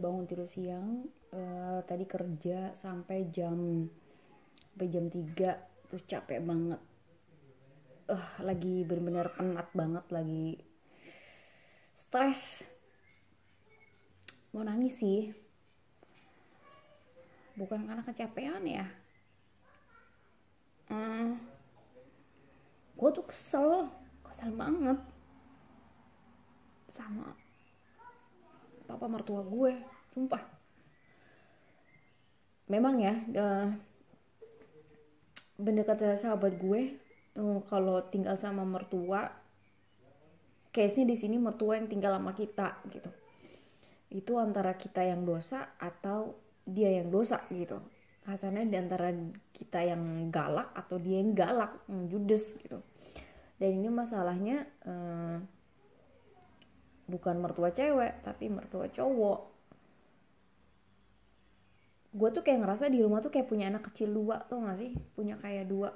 bangun tidur siang, tadi kerja sampai jam 3, terus capek banget. Lagi bener-bener penat banget, lagi stres. Mau nangis sih. Bukan karena kecapean ya. Gue tuh kesel banget sama papa mertua gue, sumpah. Memang ya, bener kata sahabat gue, kalau tinggal sama mertua, case-nya di sini mertua yang tinggal sama kita gitu. Itu antara kita yang dosa atau dia yang dosa gitu. Kasarnya di antara kita yang galak atau dia yang galak, yang judes gitu. Dan ini masalahnya bukan mertua cewek tapi mertua cowok. Gue tuh kayak ngerasa di rumah tuh kayak punya anak kecil dua, tau gak sih? Punya kayak dua.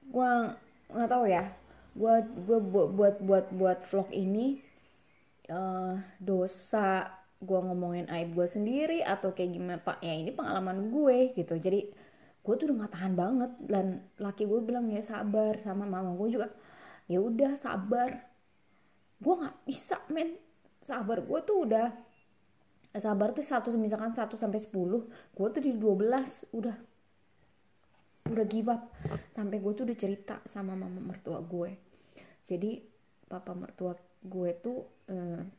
Gue nggak tahu ya. Gue buat vlog ini dosa gue ngomongin aib gue sendiri atau kayak gimana pak ya, ini pengalaman gue gitu. Jadi gue tuh udah nggak tahan banget, dan laki gue bilang ya sabar, sama mama gue juga ya udah sabar. Gue nggak bisa men, sabar gue tuh udah sabar tuh misalkan 1 sampai 10, gue tuh di 12 udah give up. Sampai gue tuh udah cerita sama mama mertua gue. Jadi papa mertua gue tuh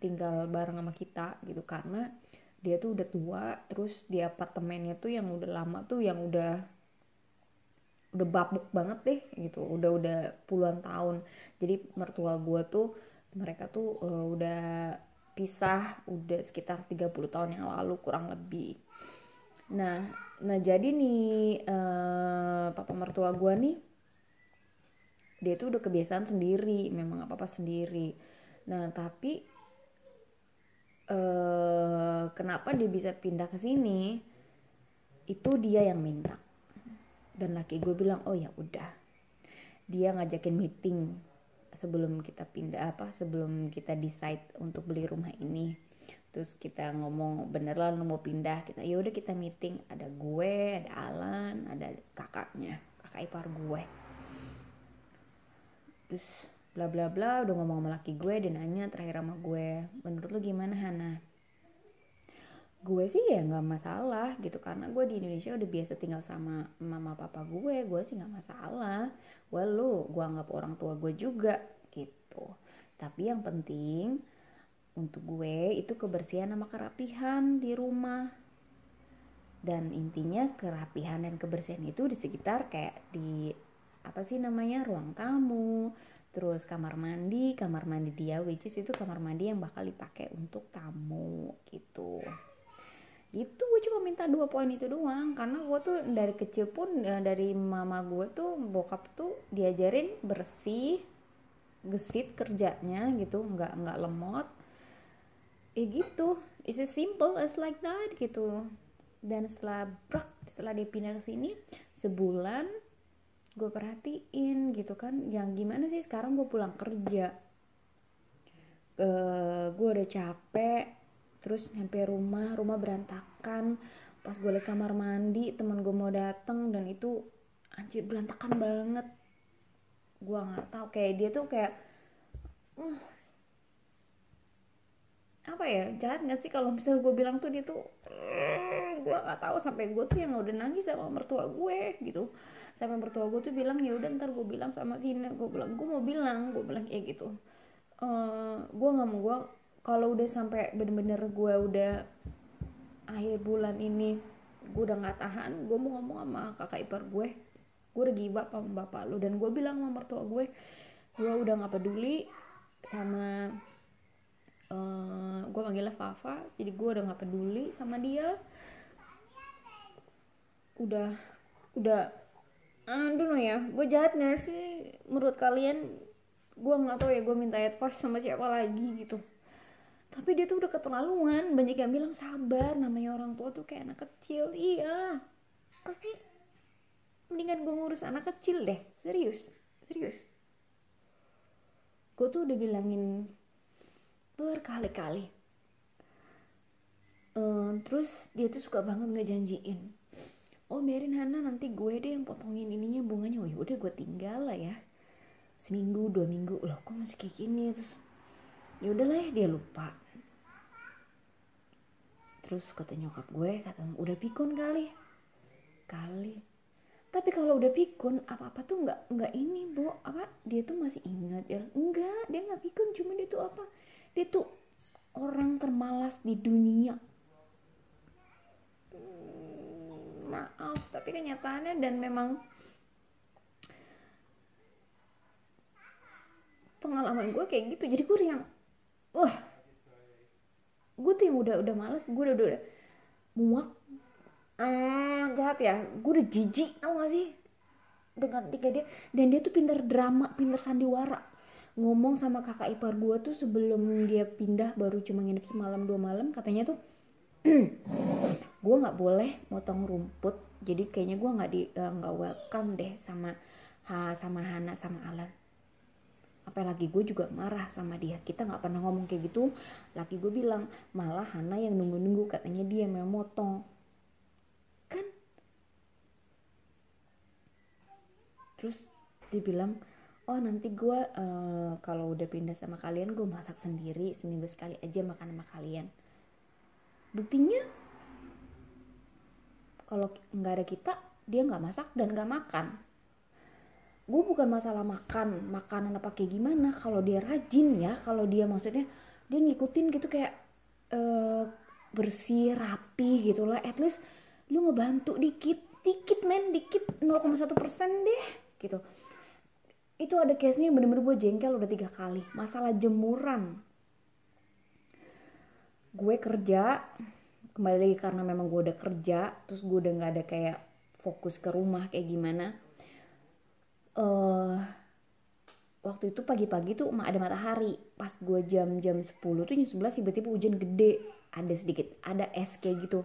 tinggal bareng sama kita gitu, karena dia tuh udah tua. Terus di apartemennya tuh yang udah lama tuh, yang udah babuk banget deh gitu, udah puluhan tahun. Jadi mertua gue tuh, mereka tuh udah pisah udah sekitar 30 tahun yang lalu kurang lebih. Nah jadi nih papa mertua gue nih, dia tuh udah kebiasaan sendiri, memang apa-apa sendiri. Nah tapi kenapa dia bisa pindah ke sini, itu dia yang minta. Dan laki gue bilang oh ya udah, dia ngajakin meeting sebelum kita pindah, sebelum kita decide untuk beli rumah ini. Terus kita ngomong beneran mau pindah, kita ya udah kita meeting, ada gue, ada Alan, ada kakak ipar gue. Terus bla bla bla, udah ngomong sama laki gue, dia nanya terakhir sama gue, menurut lu gimana Hana? Gue sih ya nggak masalah gitu, karena gue di Indonesia udah biasa tinggal sama mama papa gue sih nggak masalah. Gue anggap orang tua gue juga gitu. Tapi yang penting untuk gue itu kebersihan sama kerapihan di rumah. Dan intinya kerapihan dan kebersihan itu di sekitar kayak di ruang tamu, terus kamar mandi dia, which is itu kamar mandi yang bakal dipakai untuk tamu gitu. Itu gue cuma minta 2 poin itu doang, karena gue tuh dari kecil pun dari mama gue tuh, bokap tuh diajarin bersih, gesit kerjanya gitu, nggak lemot gitu. It's as simple as like that gitu. Dan setelah dia pindah ke sini sebulan, gue perhatiin gitu kan, yang gimana sih sekarang gue pulang kerja, gue udah capek, terus nyampe rumah berantakan. Pas gue liat kamar mandi, teman gue mau dateng, dan itu anjir berantakan banget. Gue nggak tahu, kayak dia tuh kayak apa ya, jahat nggak sih kalau misalnya gue bilang tuh dia tuh gue nggak tahu. Sampai gue tuh yang udah nangis sama mertua gue gitu. Sampai mertua gue tuh bilang ya udah ntar gue bilang sama Sina. Gue bilang kayak gitu. Gue nggak mau, gue kalau udah sampai bener-bener gue udah akhir bulan ini gue udah nggak tahan, gue mau ngomong sama kakak ipar gue udah gibah sama bapak lu. Dan gue bilang sama mertua gue udah nggak peduli sama gue panggilnya Fafa, jadi gue udah nggak peduli sama dia. Udah aduh ya, gue jahat nggak sih menurut kalian? Gue nggak tahu ya, gue minta advice sama siapa lagi gitu. Tapi dia tuh udah keterlaluan. Banyak yang bilang sabar, namanya orang tua tuh kayak anak kecil. Iya, tapi mendingan gue ngurus anak kecil deh. Serius gue tuh udah bilangin berkali-kali. Terus dia tuh suka banget ngejanjiin, oh biarin Hana, nanti gue deh yang potongin ininya, bunganya. Oh yaudah gue tinggal lah ya, seminggu 2 minggu, loh kok masih kayak gini. Terus ya udahlah ya, dia lupa. Terus kata nyokap gue, udah pikun kali. Tapi kalau udah pikun, apa-apa tuh nggak ini, Bo. Apa dia tuh masih ingat ya? Enggak, dia nggak pikun, cuma dia tuh apa? Dia tuh orang termalas di dunia. Maaf, tapi kenyataannya dan memang pengalaman gue kayak gitu. Jadi gue yang gue tuh yang udah malas, gue udah muak. Jahat ya, gue udah jijik, tau gak sih, dengan tiga dia. Dan dia tuh pinter drama, pinter sandiwara. Ngomong sama kakak ipar gue tuh sebelum dia pindah, baru cuma nginep semalam 2 malam, katanya tuh gue nggak boleh motong rumput, jadi kayaknya gue nggak welcome deh sama Hana sama Alan. Apalagi gue juga marah sama dia, kita nggak pernah ngomong kayak gitu. Laki gue bilang malah Hana yang nunggu, katanya dia yang motong kan. Terus dia bilang, oh nanti gue kalau udah pindah sama kalian, gue masak sendiri, seminggu sekali aja makan sama kalian. Buktinya kalau nggak ada kita, dia nggak masak dan nggak makan. Gue bukan masalah makanan apa kayak gimana, kalau dia rajin ya, kalau dia maksudnya dia ngikutin gitu, kayak bersih rapi gitulah, at least lu ngebantu dikit 0,1% deh gitu. Itu ada case-nya yang bener-bener gue jengkel udah 3 kali, masalah jemuran. Gue kerja kembali lagi karena memang gue udah kerja, terus gue udah nggak ada kayak fokus ke rumah kayak gimana. Waktu itu pagi-pagi tuh ada matahari, pas gue jam 10 tuh jam 11 tiba-tiba hujan gede, ada es kayak gitu.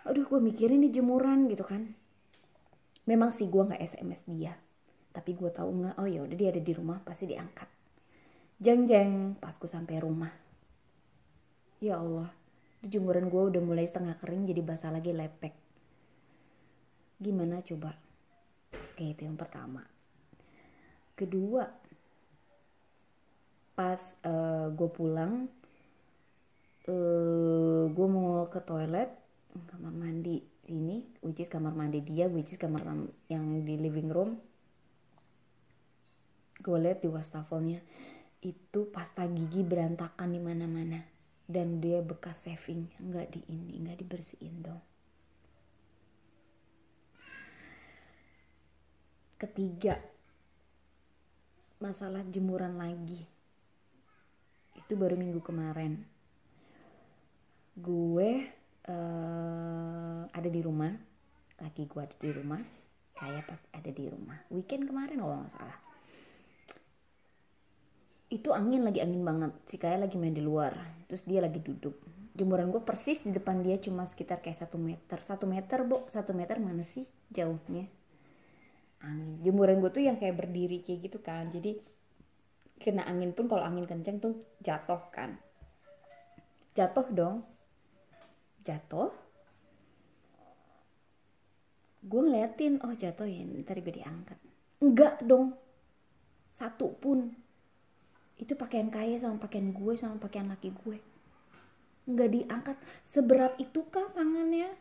Aduh, gue mikirin nih jemuran gitu kan. Memang sih gue nggak SMS dia, tapi gue tahu nggak, oh ya udah dia ada di rumah, pasti diangkat. Jeng pas gue sampai rumah, ya Allah, jemuran gue udah mulai setengah kering jadi basah lagi, lepek. Gimana coba? Oke, itu yang pertama. Kedua, pas gue pulang, gue mau ke toilet, kamar mandi sini, which is kamar mandi dia, which is kamar yang di living room. Gue lihat di wastafelnya itu pasta gigi berantakan di mana-mana, dan dia bekas saving, nggak dibersihin dong. Ketiga, masalah jemuran lagi. Itu baru minggu kemarin. Gue ada di rumah, laki gue ada di rumah, kayak pas ada di rumah weekend kemarin kalau nggak salah. Itu angin banget, si Kaya lagi main di luar, terus dia lagi duduk. Jemuran gue persis di depan dia, cuma sekitar kayak 1 meter, 1 meter mana sih jauhnya. Angin, jemuran gue tuh yang kayak berdiri kayak gitu kan, jadi kena angin pun kalau angin kenceng tuh jatuh kan. Jatuh gue ngeliatin, oh jatuh ya, ntar gue diangkat. Enggak dong, satu pun. Itu pakaian Kaya sama pakaian gue sama pakaian laki gue, nggak diangkat. Seberat itu kah tangannya?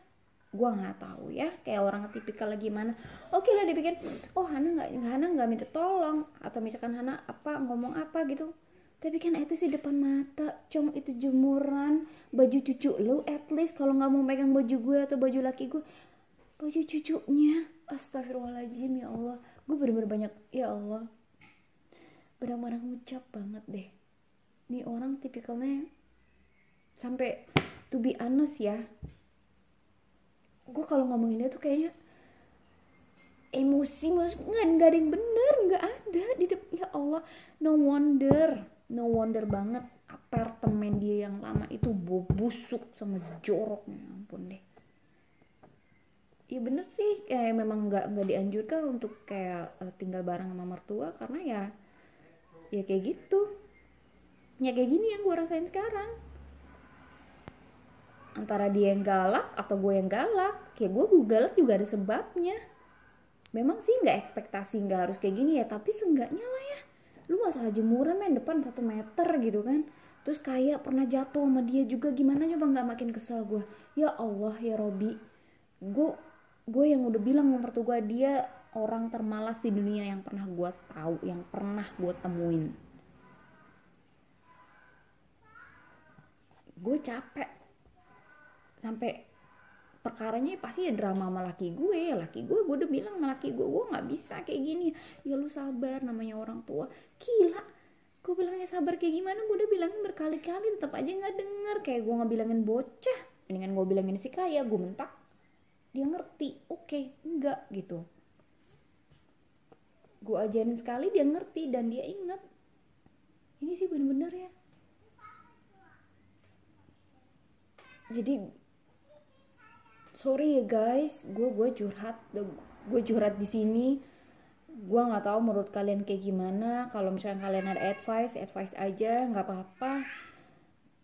Gue nggak tahu ya, kayak orang tipikal lagi mana. Oke lah, dia pikir oh Hana nggak minta tolong, atau misalkan Hana ngomong apa gitu. Tapi kan itu sih depan mata, cuma itu jemuran baju cucu lu. At least kalau nggak mau pegang baju gue atau baju laki gue, baju cucunya. Astagfirullahaladzim, ya Allah, gue bener-bener banyak, ya Allah, benar-benar ngucap banget deh. Nih orang tipikalnya sampai to be honest ya, gue kalau ngomongin dia tuh kayaknya emosi, nggak ada yang bener, nggak ada di ya Allah. No wonder banget apartemen dia yang lama itu busuk sama jorok, ya ampun deh. Ya bener sih, kayak memang nggak dianjurkan untuk kayak tinggal bareng sama mertua, karena ya kayak gitu. Ya kayak gini yang gue rasain sekarang, antara dia yang galak atau gue yang galak. Kayak gue galak juga ada sebabnya. Memang sih nggak ekspektasi nggak harus kayak gini ya, tapi seenggaknya lah ya, lu masalah jemuran main depan 1 meter gitu kan, terus kayak pernah jatuh sama dia juga, gimana coba nggak makin kesel gue. Ya Allah ya Robi, gue yang udah bilang sama mertua gue, dia orang termalas di dunia yang pernah gue tahu, yang pernah gue temuin. Gue capek, sampai perkaranya pasti ya drama sama laki gue udah bilang sama laki gue nggak bisa kayak gini. Ya lu sabar, namanya orang tua. Gila, gue bilangnya sabar kayak gimana, gue udah bilangin berkali-kali tetap aja nggak denger. Kayak gue nggak bilangin bocah, mendingan gue bilangin si kaya, gue mentak dia ngerti. Oke, enggak gitu, gue ajarin sekali dia ngerti dan dia inget. Ini sih bener-bener ya. Jadi sorry ya guys, gue curhat di sini. Gue nggak tahu menurut kalian kayak gimana. Kalau misalnya kalian ada advice aja, nggak apa-apa.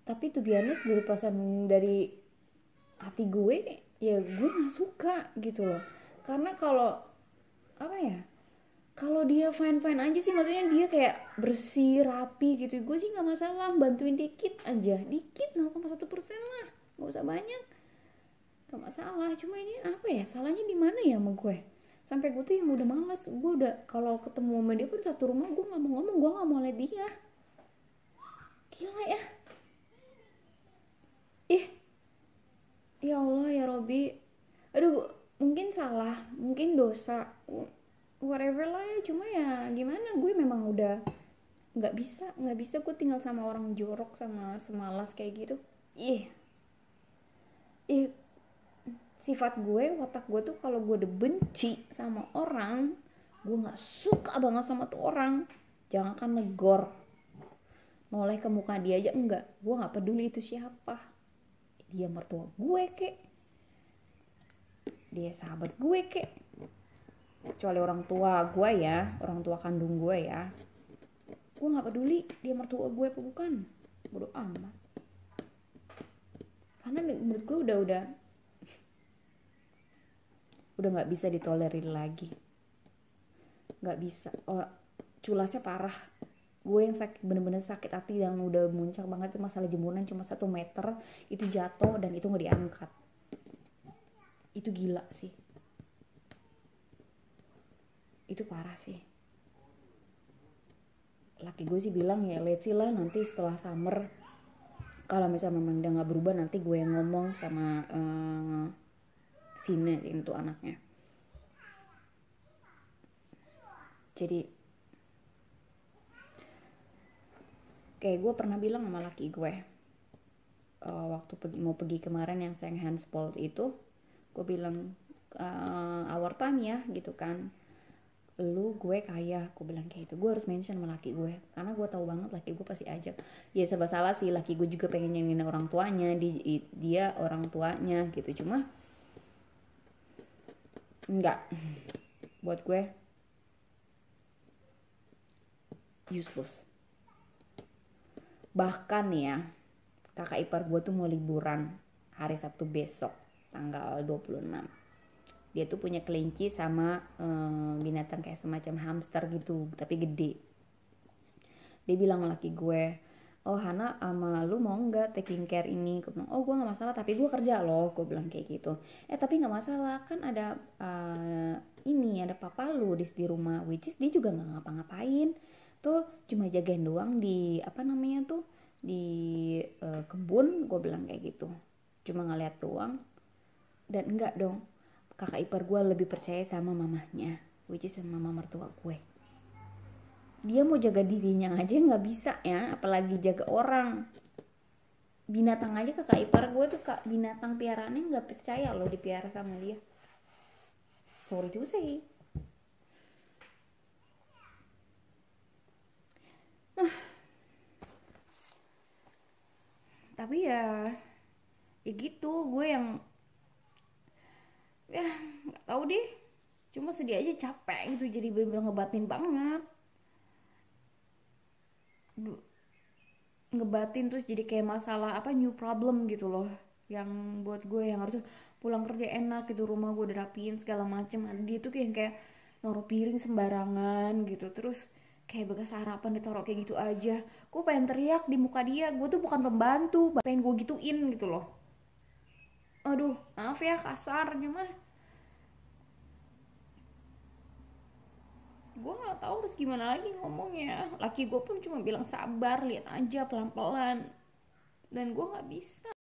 Tapi tuh biasanya dari perasaan dari hati gue, ya gue nggak suka gitu loh. Karena kalau apa ya, kalau dia fine aja sih, maksudnya dia kayak bersih rapi gitu, gue sih nggak masalah, bantuin dikit aja, dikit 0,1% lah, nggak usah banyak, gak masalah. Cuma ini apa ya, salahnya di mana ya sama gue, sampai gue tuh yang udah malas. Gue udah kalau ketemu sama dia pun satu rumah, gue nggak mau ngomong, gue nggak mau lihat dia. Gila ya. Ya Allah ya Robi, aduh, mungkin salah, mungkin dosa, whatever lah ya. Cuma ya gimana, gue memang udah nggak bisa gue tinggal sama orang jorok sama semalas kayak gitu. ih Sifat gue, watak gue tuh kalau gue udah benci sama orang, gue nggak suka banget sama tuh orang, jangankan negor, noleh ke muka dia aja enggak. Gue nggak peduli itu siapa, dia mertua gue kek, dia sahabat gue kek, kecuali orang tua gue ya, orang tua kandung gue ya, gue nggak peduli dia mertua gue apa bukan, bodo amat. Karena menurut gue udah nggak bisa ditolerir lagi, nggak bisa. Culasnya parah. Gue yang sakit, bener-bener sakit hati yang udah muncak banget itu masalah jemuran cuma 1 meter, itu jatuh dan itu nggak diangkat. Itu gila sih, itu parah sih. Laki gue sih bilang ya let's see lah, nanti setelah summer kalau misalnya memang dia nggak berubah, nanti gue yang ngomong sama Sine itu anaknya. Jadi kayak gue pernah bilang sama laki gue waktu mau pergi kemarin yang sayang handsport itu, gue bilang our time ya gitu kan, lu gue kaya, gue bilang kayak gitu. Gue harus mention sama laki gue karena gue tahu banget laki gue pasti ajak. Ya serba salah sih, laki gue juga pengen nyenengin orang tuanya, dia orang tuanya gitu, cuma enggak, buat gue useless. Bahkan ya, kakak ipar gue tuh mau liburan hari Sabtu besok tanggal 26. Dia tuh punya kelinci sama binatang kayak semacam hamster gitu tapi gede. Dia bilang sama laki gue, oh Hana sama lu mau nggak taking care ini? Gue bilang oh gue nggak masalah, tapi gue kerja loh, gue bilang kayak gitu. Tapi nggak masalah kan, ada ini ada papa lu di rumah, which is dia juga nggak ngapa-ngapain tuh, cuma jagain doang di apa namanya tuh di kebun. Gue bilang kayak gitu, cuma ngeliat doang. Dan enggak dong, kakak ipar gue lebih percaya sama mamahnya, which is sama mama mertua gue. Dia mau jaga dirinya aja nggak bisa ya, apalagi jaga orang. Binatang aja kakak ipar gue tuh binatang piaraannya nggak percaya loh dipiara sama dia. Sorry to say. Tapi ya gitu, gue yang ya nggak tahu deh, cuma sedih aja, capek gitu, jadi bener-bener ngebatin banget. ngebatin, terus jadi kayak masalah apa, new problem gitu loh, yang buat gue yang harusnya pulang kerja enak gitu, rumah gue udah rapiin segala macem, dia tuh kayak naruh piring sembarangan gitu, terus kayak bekas sarapan ditaruh kayak gitu aja. Gue pengen teriak di muka dia, gue tuh bukan pembantu, pengen gue gituin gitu loh. Aduh, maaf ya kasarnya mah. Gue nggak tahu harus gimana lagi ngomongnya. Laki gue pun cuma bilang sabar, lihat aja pelan pelan, dan gue nggak bisa.